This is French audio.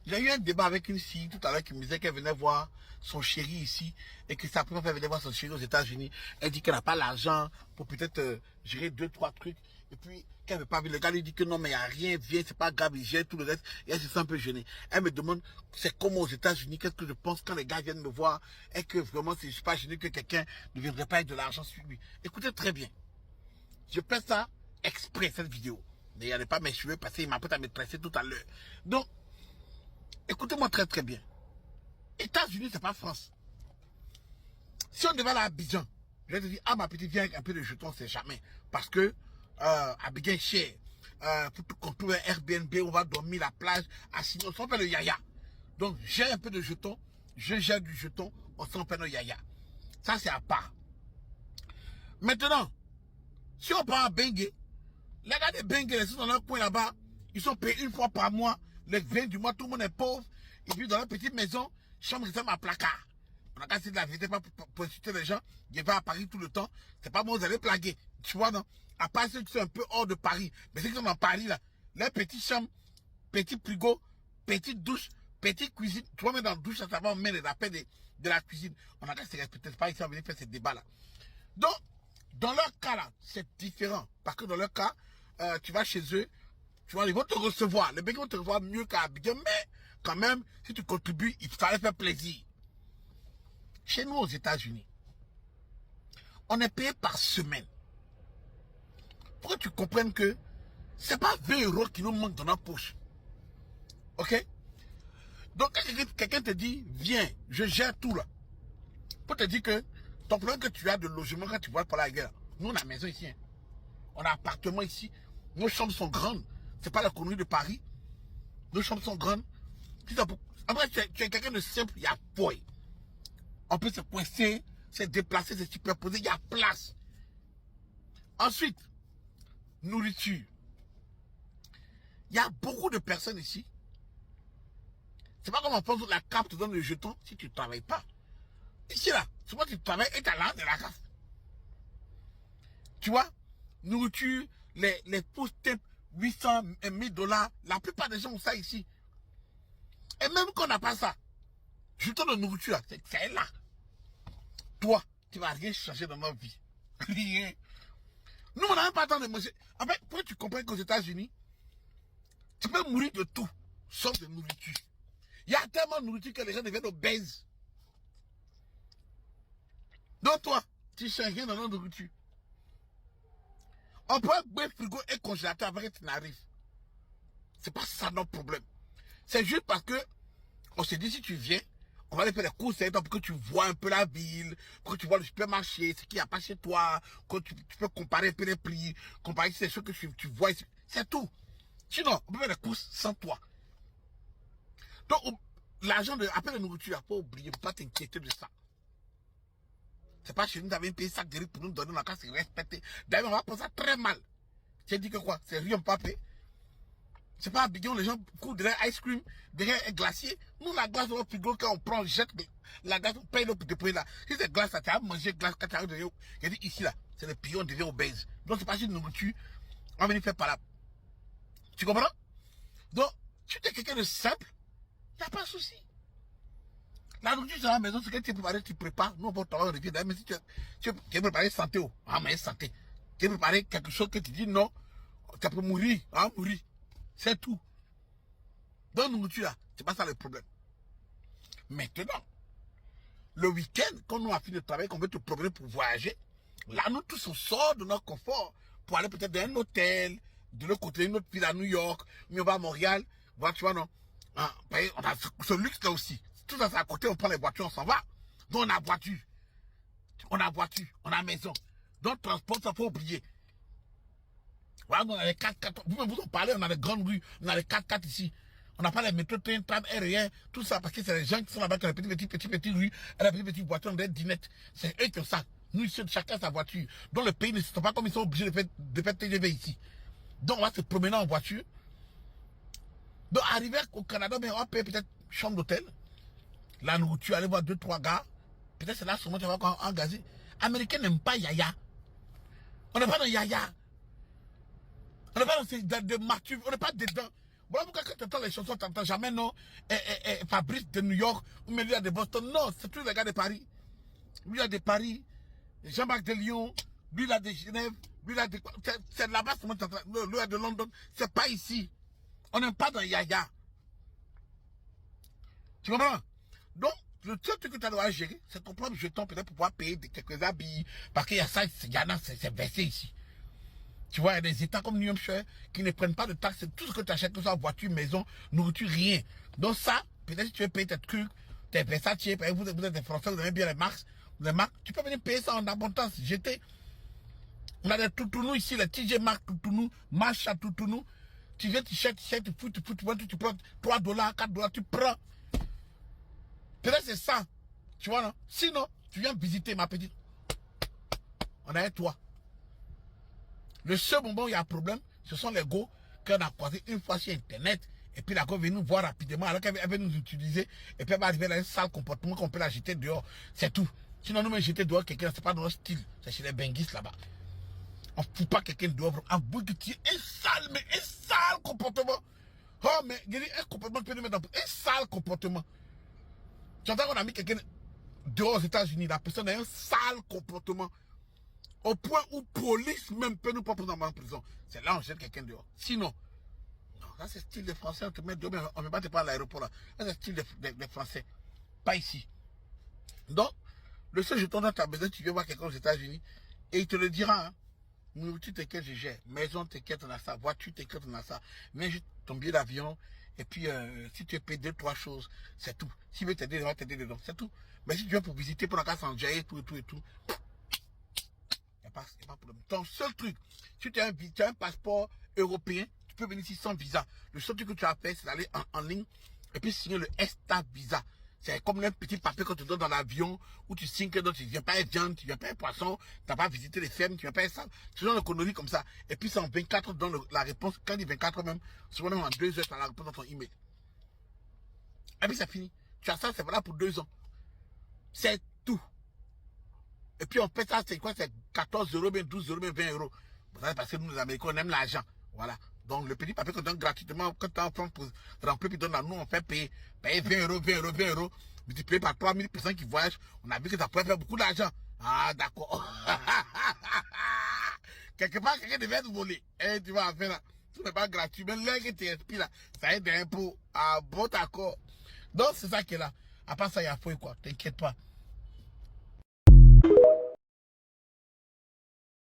J'ai eu un débat avec une fille tout à l'heure qui me disait qu'elle venait voir son chéri ici et que sa première fois elle venait voir son chéri aux États-Unis. Elle dit qu'elle n'a pas l'argent pour peut-être gérer 2-3 trucs. Et puis qu'elle ne veut pas venir. Le gars lui dit que non, mais il n'y a rien, viens, c'est pas grave, il gère tout le reste. Et elle se sent un peu gênée. Elle me demande c'est comment aux États-Unis, qu'est-ce que je pense quand les gars viennent me voir et que vraiment je ne suis pas gêné que quelqu'un ne viendrait pas avec de l'argent sur lui. Écoutez très bien. Je fais ça exprès, cette vidéo. Mais il n'y avait pas mes cheveux parce qu'il m'a peut-être à me tresser tout à l'heure. Donc, écoutez-moi très très bien. États-Unis, c'est pas France. Si on devait aller à Abidjan, je vais te dire, ah ma petite, viens avec un peu de jetons, c'est jamais. Parce que Abidjan est cher. Pour qu'on trouve un Airbnb, on va dormir la plage, assis, on s'en fait le yaya. Donc j'ai un peu de jetons, je gère du jeton, on s'en fait le yaya. Ça c'est à part. Maintenant, si on prend à Bengue, les gars de Bengue, ils sont dans leur coin là-bas, ils sont payés une fois par mois, les 20 du mois, tout le monde est pauvre, et puis dans leur petite maison, chambre ressemble à placard. On a cassé de la vérité, pas pour insulter les gens, je vais à Paris tout le temps, c'est pas moi, vous allez plaguer, tu vois, non? À part ceux qui sont un peu hors de Paris, mais ceux qui sont dans Paris, là, les petites chambres, petit frigo, petite douche, petite cuisine, tu vois, même dans la douche, ça va, on met les appels de la cuisine. On a cassé, c'est pas ici, on va venir faire ces débats-là. Donc, dans leur cas là, c'est différent. Parce que dans leur cas, tu vas chez eux, tu vois, ils vont te recevoir. Les mecs vont te recevoir mieux qu'à Abidjan, mais quand même, si tu contribues, il fallait faire plaisir. Chez nous aux États-Unis, on est payé par semaine. Pour que tu comprennes que c'est pas 20 € qui nous manquent dans notre poche. Ok? Donc, quand quelqu'un te dit, viens, je gère tout là. Pour te dire que ton problème que tu as de logement quand tu vois pour la guerre. Nous, on a maison ici. Hein. On a appartement ici. Nos chambres sont grandes. C'est pas la commune de Paris. Nos chambres sont grandes. Après, tu es quelqu'un de simple, il y a poids. On peut se coincer, se déplacer, se superposer, il y a place. Ensuite, nourriture. Il y a beaucoup de personnes ici. C'est pas comme en France où la CAF te donne le jeton si tu ne travailles pas. Ici, là, souvent tu travailles et tu as l'argent de la CAF. Tu vois, nourriture, les post-temps, 800, 1000 $, la plupart des gens ont ça ici. Et même quand on n'a pas ça, jeton de nourriture, c'est là. Toi, tu vas rien changer dans notre vie. Rien. Nous, on n'a même pas le temps de manger. En fait, pour que tu comprennes qu'aux États-Unis, tu peux mourir de tout, sauf de nourriture. Il y a tellement de nourriture que les gens deviennent obèses. Donc toi, tu changes rien dans notre nourriture. On peut mettre frigo et congélateur avant que tu n'arrives. C'est pas ça notre problème. C'est juste parce que on s'est dit si tu viens, on va aller faire des courses pour que tu vois un peu la ville, pour que tu vois le supermarché, ce qu'il n'y a pas chez toi, que tu peux comparer un peu les prix, comparer ces choses que tu vois ici. C'est tout. Sinon, on peut faire des courses sans toi. Donc, l'argent après la nourriture, il ne faut pas oublier, il ne faut pas t'inquiéter de ça. C'est pas chez nous, nous avons payé ça de riz pour nous donner la casse et respecter. D'ailleurs, on va prendre ça très mal. Tu as dit que quoi? C'est rien pas payé. C'est pas à Abidjan, les gens courent derrière ice cream, derrière un glacier. Nous, la glace de notre frigo, quand on prend, on jette la glace, on paye le dépôt là. Si c'est glace, tu as mangé glace quand tu arrives derrière. Il dit ici, là, c'est le pays, on devient obèse. Donc, c'est pas juste une nourriture, on va venir faire par là. Tu comprends? Donc, si tu es quelqu'un de simple, il n'y a pas de souci. La nourriture c'est à la maison, c'est que tu es préparé, tu prépares. Nous, on va t'avoir revient. Mais si tu es préparé santé, mais santé. Tu es préparé quelque chose que tu dis non, tu peux mourir, mourir. C'est tout. Dans la nourriture, là, c'est pas ça le problème. Maintenant, le week-end, quand nous avons fini de travailler, qu'on veut te promener pour voyager, là, nous tous, on sort de notre confort pour aller peut-être dans un hôtel, de l'autre côté, une autre ville à New York, mais on va à Montréal, voilà, tu vois, non. On a ce luxe-là aussi. Tout ça, c'est à côté, on prend les voitures, on s'en va. Donc, on a voiture. On a maison. Donc, transport, ça faut oublier. Voilà, on a les 4x4. Vous-même, vous en parlez, on a les grandes rues, on a les 4x4 ici. On n'a pas les métros, train, tram, rien, tout ça, parce que c'est les gens qui sont là-bas, qui ont les petites rues, et les petites voitures, on a des dinettes. C'est eux qui ont ça. Nous, ici, chacun sa voiture. Donc, le pays ne se sent pas comme ils sont obligés de faire TGV ici. Donc, on va se promener en voiture. Donc, arriver au Canada, mais on va payer peut-être chambre d'hôtel. La nourriture, aller voir 2-3 gars. Peut-être c'est là seulement tu vas engager. Américains n'aiment pas Yaya. On n'est pas dans Yaya. On n'est pas dans de mature. On n'est pas dedans. Voilà pourquoi quand tu entends les chansons, tu n'entends jamais non Fabrice de New York ou Melia de Boston. Non, c'est tous les gars de Paris. Lui, il a de Paris, Jean-Marc de Lyon, lui, il a de Genève, lui, il a de... C'est là-bas, lui, il a de London. C'est pas ici. On n'est pas dans Yaya. Tu comprends? Donc, le seul truc que tu dois gérer, c'est ton propre jeton, peut-être pour pouvoir payer quelques habits. Parce qu'il y a ça, il y en a, c'est versé ici. Tu vois, il y a des États comme New Hampshire qui ne prennent pas de taxes. C'est tout ce que tu achètes, que ce soit voiture, maison, nourriture, rien. Donc ça, peut-être si tu veux payer tes trucs, tes Versace, vous êtes des Français, vous aimez bien les marques, tu peux venir payer ça en abondance. On a des toutounou ici, les TJ Maxx toutounou, Macha toutounou. Tu viens, tu prends $3, $4, tu prends. Peut-être c'est ça. Tu vois, non? Sinon, tu viens visiter ma petite. On a un toit. Le seul moment où il y a un problème, ce sont les go qu'on a croisé une fois sur Internet. Et puis la go vient nous voir rapidement alors qu'elle veut nous utiliser. Et puis elle va arriver dans un sale comportement qu'on peut la jeter dehors. C'est tout. Sinon, nous, jeter dehors quelqu'un, c'est pas dans notre style. C'est chez les benguistes là-bas. On ne fout pas quelqu'un dehors. Avouez que tu es un sale comportement. Oh, mais il y a un comportement qui peut nous mettre dans un sale comportement. Tu entends qu'on a mis quelqu'un dehors aux États-Unis, la personne a un sale comportement. Au point où police même peut nous pas prendre en prison. C'est là où on jette quelqu'un dehors. Sinon, non, ça c'est style des Français, on te met dehors, on ne va pas te prendre à l'aéroport là. Ça c'est style des Français. Pas ici. Donc, le seul jeton dans ta maison, tu viens voir quelqu'un aux États-Unis et il te le dira. Hein. Nourriture, t'inquiète, je gère. Maison, t'inquiète, on a ça. Voiture, t'inquiète, on a ça. Viens juste ton billet d'avion. Et puis, si tu veux payer 2-3 choses, c'est tout. S'il veut t'aider, il va t'aider dedans. C'est tout. Mais si tu viens pour visiter, pour la casse en jaillet, tout. Il n'y a pas de problème. Ton seul truc, si tu as un passeport européen, tu peux venir ici sans visa. Le seul truc que tu as à faire, c'est d'aller en ligne et puis signer le ESTA visa. C'est comme un petit papier qu'on te donne dans l'avion où tu signes que donc, tu ne viens pas être viande, tu ne viens pas être poisson, tu n'as pas visité les fermes, tu ne viens pas être ça. Tu donnes une connerie comme ça. Et puis c'est en 24 heures dans la réponse. Quand il dit 24 heures même, souvent même en 2 heures, tu as la réponse dans ton email. Et puis c'est fini. Tu as ça, c'est voilà pour 2 ans. C'est tout. Et puis on paie ça, c'est quoi? C'est 14 euros, bien 12 euros, bien 20 euros. Parce que nous, les Américains, on aime l'argent. Voilà. Donc le petit papier qu'on donne gratuitement, quand tu as en France pour remplir, puis donne à nous, on fait payer 20 euros. Multiplié par 3000 personnes qui voyagent, on a vu que ça pourrait faire beaucoup d'argent. Ah, d'accord. Quelque part, quelqu'un devait nous voler. Et tu vas faire là. Tout n'est pas gratuit. Mais là que tu expliques là, ça aide un peu. Ah, bon, d'accord. Donc c'est ça qui est là. À part ça, il y a fouille quoi. T'inquiète pas.